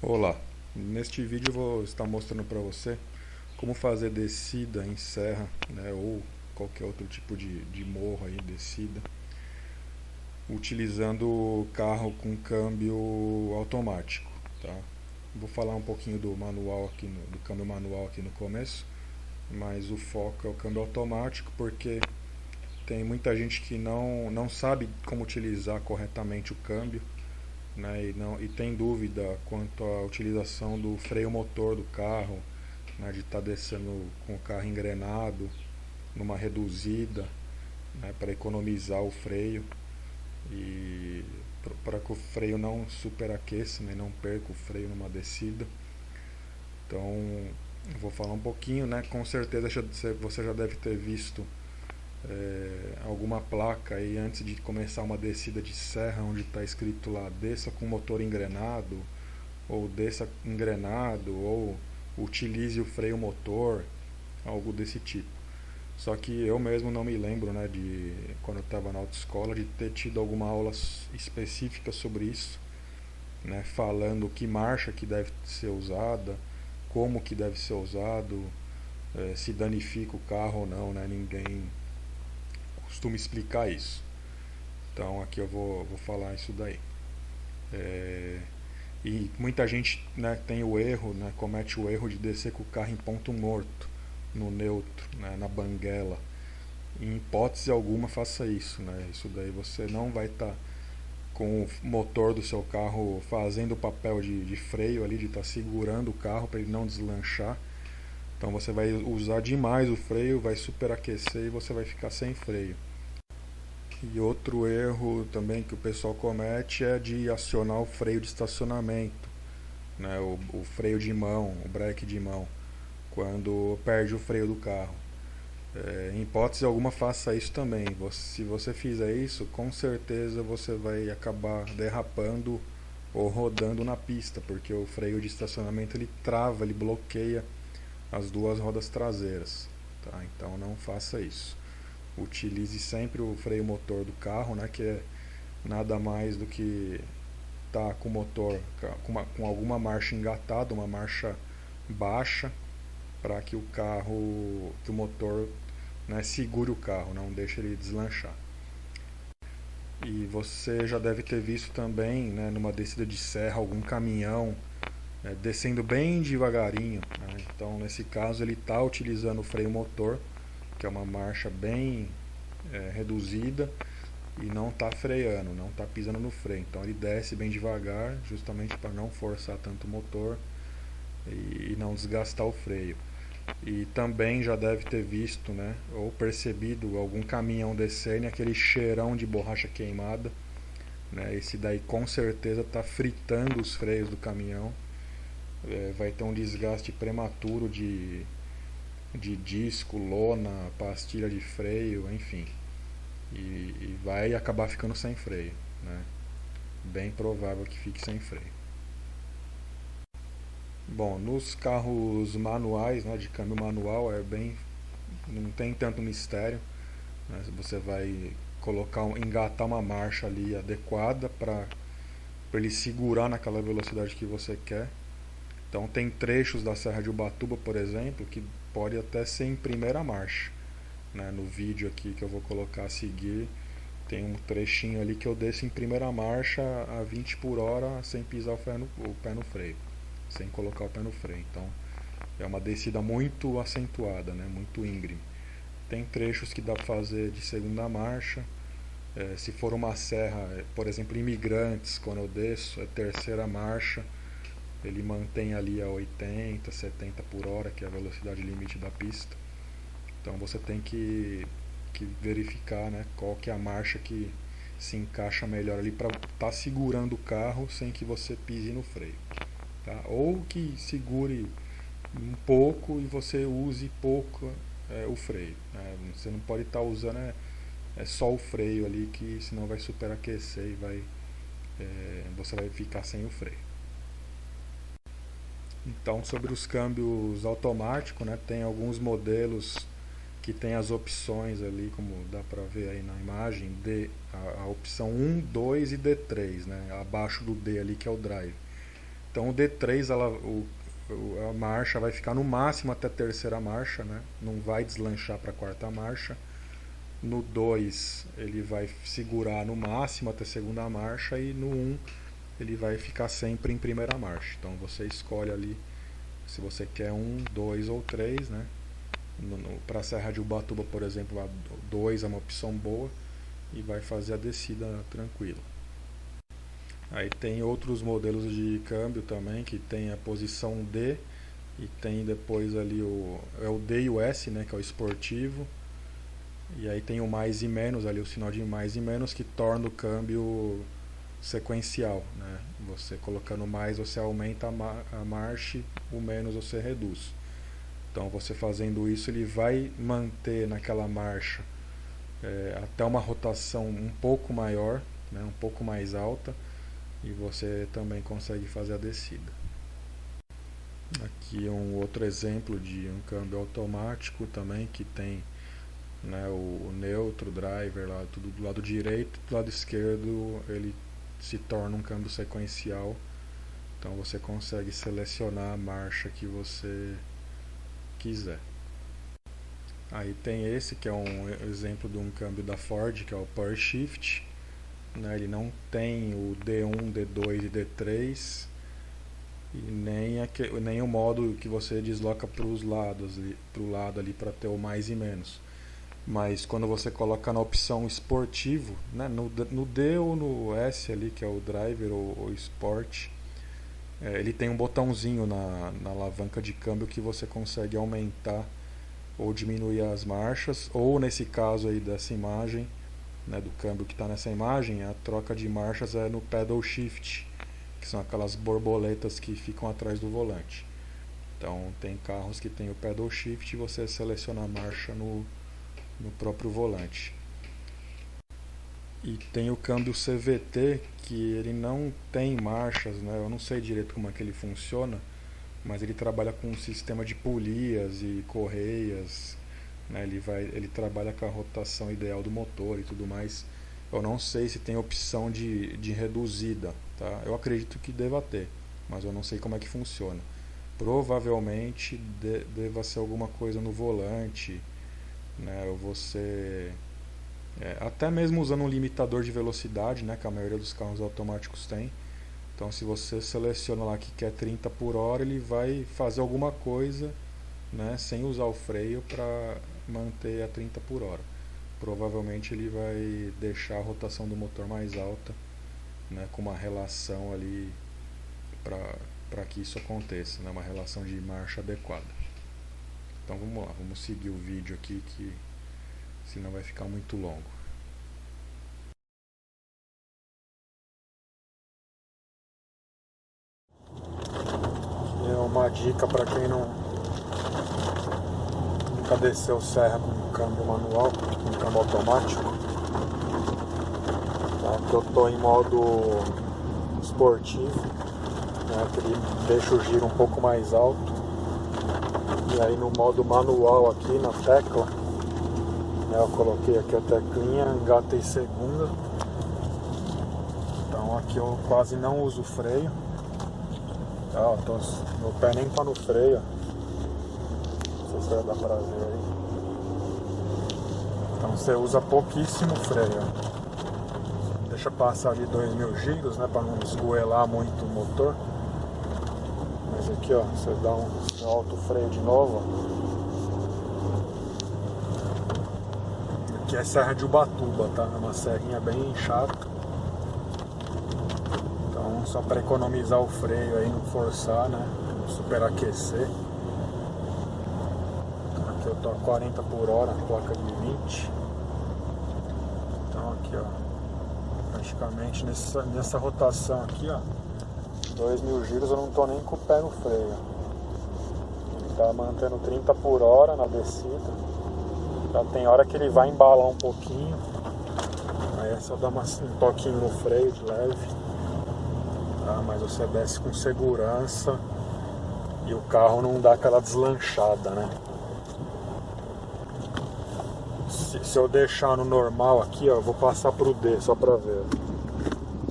Olá, neste vídeo eu vou estar mostrando para você como fazer descida em serra, né, ou qualquer outro tipo de morro aí, descida, utilizando o carro com câmbio automático, tá? Vou falar um pouquinho do manual aqui, do câmbio manual aqui no começo, mas o foco é o câmbio automático porque tem muita gente que não sabe como utilizar corretamente o câmbio, né, e tem dúvida quanto à utilização do freio motor do carro, né, de estar descendo com o carro engrenado, numa reduzida, né, para economizar o freio e para que o freio não superaqueça, né, não perca o freio numa descida. Então, eu vou falar um pouquinho, né, com certeza você já deve ter visto alguma placa aí antes de começar uma descida de serra onde está escrito lá desça com motor engrenado, ou desça engrenado, ou utilize o freio motor, algo desse tipo. Só que eu mesmo não me lembro, né, de quando eu estava na autoescola, de ter tido alguma aula específica sobre isso, né, falando que marcha que deve ser usada, como que deve ser usado, se danifica o carro ou não, né, ninguém costuma explicar isso. Então aqui eu vou falar isso daí. É, e muita gente, né, tem o erro, né, comete o erro de descer com o carro em ponto morto, no neutro, né, na banguela. Em hipótese alguma faça isso, né? Isso daí você não vai estar com o motor do seu carro fazendo o papel de freio ali, de estar segurando o carro para ele não deslanchar. Então você vai usar demais o freio, vai superaquecer e você vai ficar sem freio. E outro erro também que o pessoal comete é de acionar o freio de estacionamento, né? O freio de mão, o breque de mão, quando perde o freio do carro. Em hipótese alguma, faça isso também. Se você fizer isso, com certeza você vai acabar derrapando ou rodando na pista, porque o freio de estacionamento ele trava, ele bloqueia as duas rodas traseiras. Tá? Então não faça isso. Utilize sempre o freio motor do carro, né, que é nada mais do que tá com o motor com alguma marcha engatada, uma marcha baixa, para que que o motor, né, segure o carro, não deixe ele deslanchar. E você já deve ter visto também, né, numa descida de serra, algum caminhão, né, descendo bem devagarinho. Né? Então, nesse caso, ele está utilizando o freio motor, que é uma marcha bem reduzida, e não está freando, não está pisando no freio. Então, ele desce bem devagar, justamente para não forçar tanto o motor e não desgastar o freio. E também já deve ter visto, né, ou percebido algum caminhão descendo e aquele cheirão de borracha queimada, né? Esse daí com certeza está fritando os freios do caminhão. Vai ter um desgaste prematuro de disco, lona, pastilha de freio, enfim. E vai acabar ficando sem freio, né? Bem provável que fique sem freio. Bom, nos carros manuais, né, de câmbio manual, não tem tanto mistério, né? Você vai engatar uma marcha ali adequada para ele segurar naquela velocidade que você quer. Então tem trechos da Serra de Ubatuba, por exemplo, que pode até ser em primeira marcha, né? No vídeo aqui que eu vou colocar a seguir, tem um trechinho ali que eu desço em primeira marcha a 20 por hora sem pisar o pé no freio, sem colocar o pé no freio. Então é uma descida muito acentuada, né? Muito íngreme. Tem trechos que dá para fazer de segunda marcha. Se for uma serra, por exemplo, Imigrantes, quando eu desço, é terceira marcha. Ele mantém ali a 80, 70 por hora, que é a velocidade limite da pista. Então você tem que verificar, né, qual que é a marcha que se encaixa melhor ali para estar segurando o carro sem que você pise no freio. Tá? Ou que segure um pouco e você use pouco o freio. Né? Você não pode estar usando só o freio ali, que senão vai superaquecer e você vai ficar sem o freio. Então, sobre os câmbios automáticos, né, tem alguns modelos que tem as opções ali, como dá para ver aí na imagem, a opção 1, 2 e D3, né, abaixo do D ali que é o drive. Então o D3 a marcha vai ficar no máximo até a terceira marcha, né? Não vai deslanchar para a quarta marcha. No 2 ele vai segurar no máximo até a segunda marcha, e no 1 ele vai ficar sempre em primeira marcha. Então você escolhe ali se você quer 1, 2 ou 3, né? Para a Serra de Ubatuba, por exemplo, a 2 é uma opção boa e vai fazer a descida tranquila. Aí tem outros modelos de câmbio também, que tem a posição D e tem depois ali o D e o S, né, que é o esportivo. E aí tem o mais e menos ali, o sinal de mais e menos, que torna o câmbio sequencial, né? Você colocando mais você aumenta a marcha, o menos você reduz. Então você fazendo isso, ele vai manter naquela marcha até uma rotação um pouco maior, né, um pouco mais alta, e você também consegue fazer a descida. Aqui é um outro exemplo de um câmbio automático também, que tem, né, o neutro, driver lá, tudo do lado direito, do lado esquerdo ele se torna um câmbio sequencial. Então você consegue selecionar a marcha que você quiser. Aí tem esse que é um exemplo de um câmbio da Ford, que é o Power Shift, né? Ele não tem o D1, D2 e D3, e nem o modo que você desloca para o lado ali para ter o mais e menos. Mas quando você coloca na opção esportivo, né, no D ou no S ali, que é o driver ou Sport, ele tem um botãozinho na alavanca de câmbio que você consegue aumentar ou diminuir as marchas, ou nesse caso aí dessa imagem, né, do câmbio que está nessa imagem, a troca de marchas é no pedal shift, que são aquelas borboletas que ficam atrás do volante. Então tem carros que tem o pedal shift e você seleciona a marcha no próprio volante. E tem o câmbio CVT, que ele não tem marchas, né? Eu não sei direito como é que ele funciona, mas ele trabalha com um sistema de polias e correias, né? Ele trabalha com a rotação ideal do motor e tudo mais. Eu não sei se tem opção de reduzida, tá? Eu acredito que deva ter, mas eu não sei como é que funciona. Provavelmente deva ser alguma coisa no volante, né? Ou você até mesmo usando um limitador de velocidade, né, que a maioria dos carros automáticos tem. Então se você seleciona lá que quer 30 por hora, ele vai fazer alguma coisa, né, sem usar o freio para manter a 30 por hora. Provavelmente ele vai deixar a rotação do motor mais alta, né, com uma relação ali para que isso aconteça, né, uma relação de marcha adequada. Então vamos lá, vamos seguir o vídeo aqui, que senão vai ficar muito longo. É uma dica para quem nunca desceu serra com câmbio manual, com câmbio automático. Aqui eu estou em modo esportivo, né, que ele deixa o giro um pouco mais alto. E aí no modo manual aqui na tecla, eu coloquei aqui a teclinha, engatei segunda. Então aqui eu quase não uso freio. Tá, meu pé nem tá no freio. Não sei se vai dar pra ver aí. Então você usa pouquíssimo freio. Deixa passar ali 2000 giros, né, para não esgoelar muito o motor. Mas aqui, ó, você dá um alto freio de novo. Aqui é Serra de Ubatuba, tá? É uma serrinha bem chata. Então, só para economizar o freio aí, não forçar, né? Não superaquecer. Aqui eu tô a 40 por hora, placa de 20. Então aqui, ó, praticamente nessa rotação aqui, ó, 2000 giros eu não tô nem com o pé no freio. Ele tá mantendo 30 por hora na descida. Já tem hora que ele vai embalar um pouquinho. Aí é só dar um toquinho no freio de leve, tá? Mas você desce com segurança e o carro não dá aquela deslanchada, né? Se eu deixar no normal aqui, ó, eu vou passar pro D só pra ver.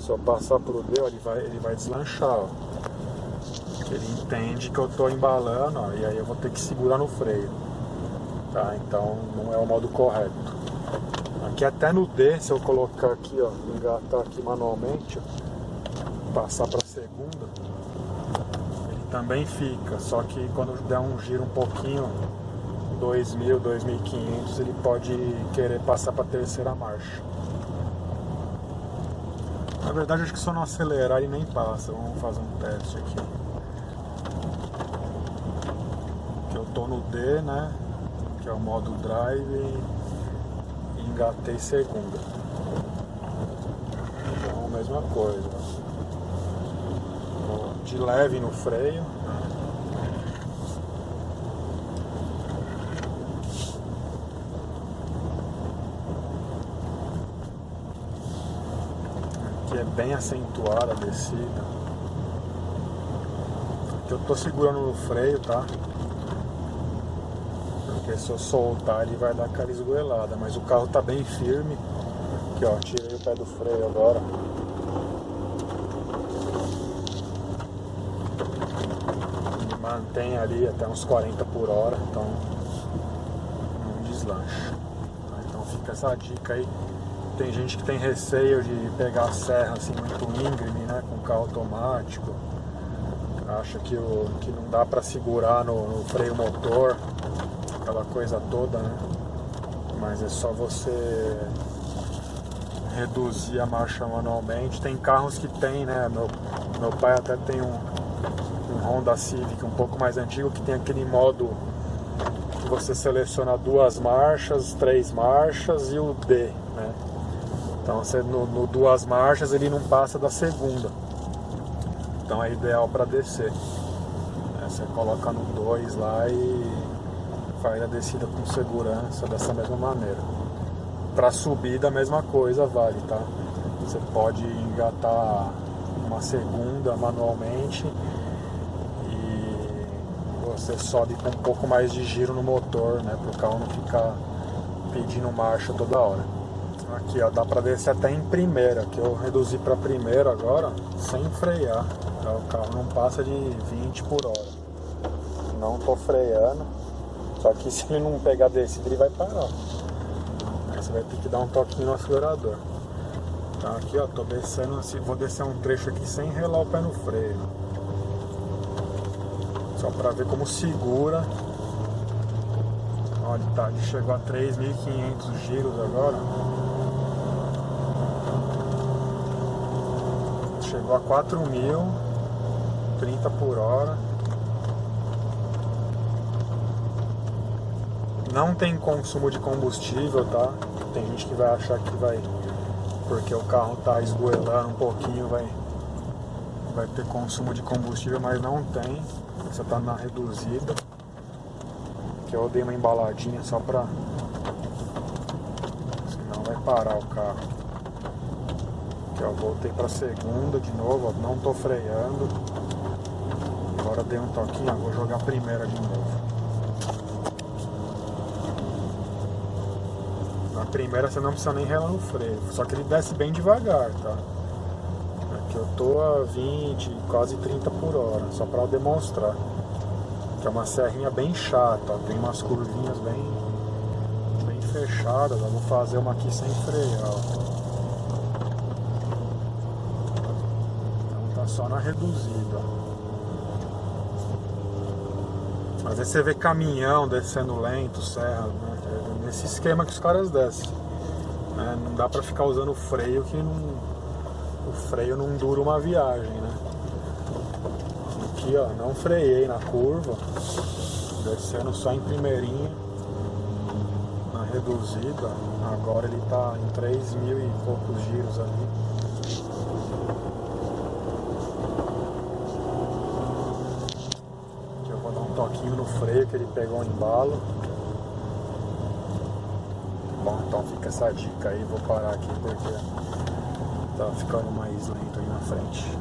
Se eu passar pro D, ó, ele vai deslanchar, ó. Que ele entende que eu tô embalando, ó, e aí eu vou ter que segurar no freio. Tá? Então não é o modo correto. Aqui até no D, se eu colocar aqui, ó, engatar aqui manualmente, ó, passar para segunda, ele também fica, só que quando der um giro um pouquinho, 2.000, 2.500, ele pode querer passar para terceira marcha. Na verdade, acho que se eu não acelerar ele nem passa. Vamos fazer um teste aqui. Que eu tô no D, né? Que é o modo drive, e engatei segunda. Então, mesma coisa. De leve no freio. Aqui é bem acentuada a descida. Aqui eu tô segurando no freio, tá? Porque se eu soltar ele vai dar aquela esgoelada, mas o carro tá bem firme. Aqui ó, tirei o pé do freio agora. Ele mantém ali até uns 40 por hora, então não deslancha. Então fica essa dica aí. Tem gente que tem receio de pegar a serra assim muito íngreme, né, com carro automático. Acha que não dá para segurar no freio motor, aquela coisa toda, né? Mas é só você reduzir a marcha manualmente. Tem carros que tem, né? Meu pai até tem um Honda Civic um pouco mais antigo que tem aquele modo que você seleciona 2 marchas, 3 marchas e o D, né? Então você, no 2 marchas ele não passa da segunda. Então é ideal para descer. Você coloca no 2 lá e faz a descida com segurança dessa mesma maneira. Para subida a mesma coisa vale, tá? Você pode engatar uma segunda manualmente e você sobe com um pouco mais de giro no motor, né? Para o carro não ficar pedindo marcha toda hora. Aqui ó, dá pra descer até em primeira, que eu reduzi pra primeira agora, sem frear. O carro não passa de 20 por hora. Não tô freando, só que se ele não pegar descida ele vai parar. Aí você vai ter que dar um toquinho no acelerador. Então aqui ó, tô descendo, vou descer um trecho aqui sem relar o pé no freio. Só pra ver como segura. Olha, tá, ele chegou a 3.500 giros agora. Chegou a 4.000, 30 por hora. Não tem consumo de combustível, tá? Tem gente que vai achar que vai, porque o carro tá esgoelando um pouquinho, vai ter consumo de combustível, mas não tem. Você tá na reduzida. Que eu dei uma embaladinha só pra, senão vai parar o carro. Aqui ó, voltei pra segunda de novo, ó, não tô freando. Agora dei um toquinho, ó, vou jogar a primeira de novo. Na primeira você não precisa nem relar no freio, só que ele desce bem devagar, tá? Aqui eu tô a 20, quase 30 por hora, só pra demonstrar. Que é uma serrinha bem chata, ó, tem umas curvinhas bem fechadas. Eu vou fazer uma aqui sem frear, ó. Então tá só na reduzida. Às vezes você vê caminhão descendo lento, serra, né? É nesse esquema que os caras descem, né? Não dá pra ficar usando o freio, que o freio não dura uma viagem, né? Aqui ó, não freiei na curva, descendo só em primeirinha, na reduzida. Agora ele tá em 3.000 e poucos giros ali. Aqui eu vou dar um toquinho no freio que ele pegou um embalo. Bom, então fica essa dica aí, vou parar aqui porque tá ficando mais lento aí na frente.